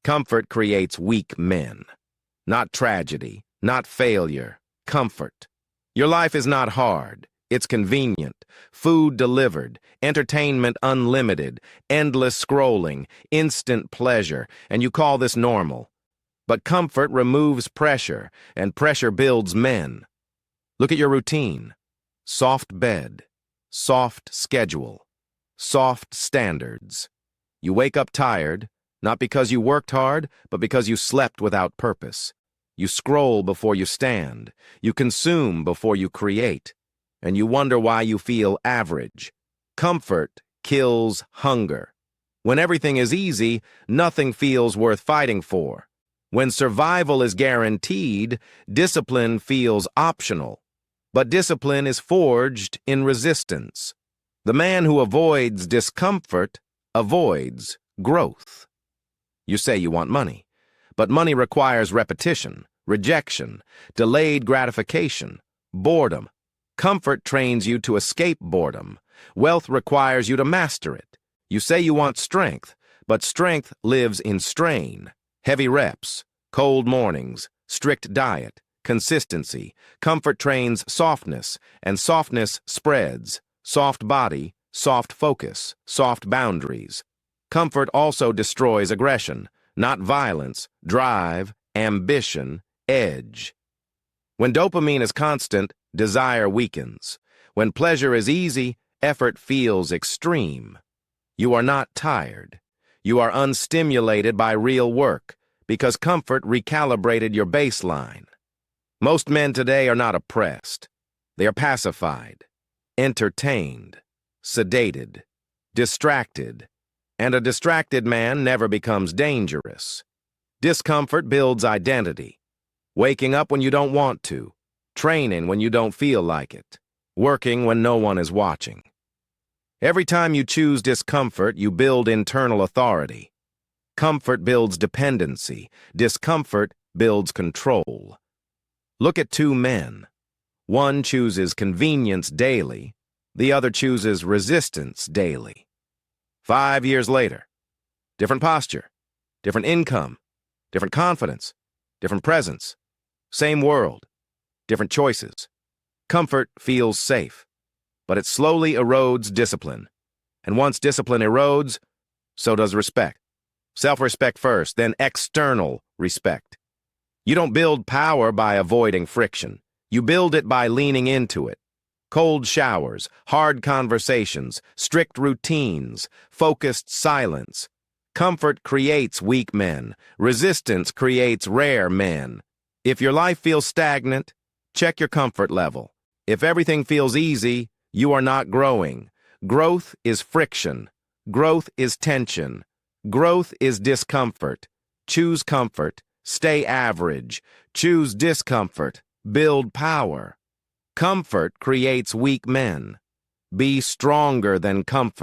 Comfort creates weak men. Not tragedy, not failure, comfort. Your life is not hard. It's convenient. Food delivered, entertainment unlimited, endless scrolling, instant pleasure, and you call this normal. But comfort removes pressure, and pressure builds men. Look at your routine. Soft bed, soft schedule, soft standards. You wake up tired, not because you worked hard, but because you slept without purpose. You scroll before you stand. You consume before you create. And you wonder why you feel average. Comfort kills hunger. When everything is easy, nothing feels worth fighting for. When survival is guaranteed, discipline feels optional. But discipline is forged in resistance. The man who avoids discomfort avoids growth. You say you want money, but money requires repetition, rejection, delayed gratification, boredom. Comfort trains you to escape boredom. Wealth requires you to master it. You say you want strength, but strength lives in strain. Heavy reps, cold mornings, strict diet, consistency. Comfort trains softness, and softness spreads. Soft body, soft focus, soft boundaries. Comfort also destroys aggression, not violence, drive, ambition, edge. When dopamine is constant, desire weakens. When pleasure is easy, effort feels extreme. You are not tired. You are unstimulated by real work because comfort recalibrated your baseline. Most men today are not oppressed. They are pacified, entertained, sedated, distracted, and a distracted man never becomes dangerous. Discomfort builds identity. Waking up when you don't want to, training when you don't feel like it, working when no one is watching. Every time you choose discomfort, you build internal authority. Comfort builds dependency. Discomfort builds control. Look at two men. One chooses convenience daily. The other chooses resistance daily. 5 years later, different posture, different income, different confidence, different presence. Same world, different choices. Comfort feels safe, but it slowly erodes discipline. And once discipline erodes, so does respect. Self-respect first, then external respect. You don't build power by avoiding friction. You build it by leaning into it. Cold showers, hard conversations, strict routines, focused silence. Comfort creates weak men. Resistance creates rare men. If your life feels stagnant, check your comfort level. If everything feels easy, you are not growing. Growth is friction. Growth is tension. Growth is discomfort. Choose comfort. Stay average. Choose discomfort. Build power. Comfort creates weak men. Be stronger than comfort.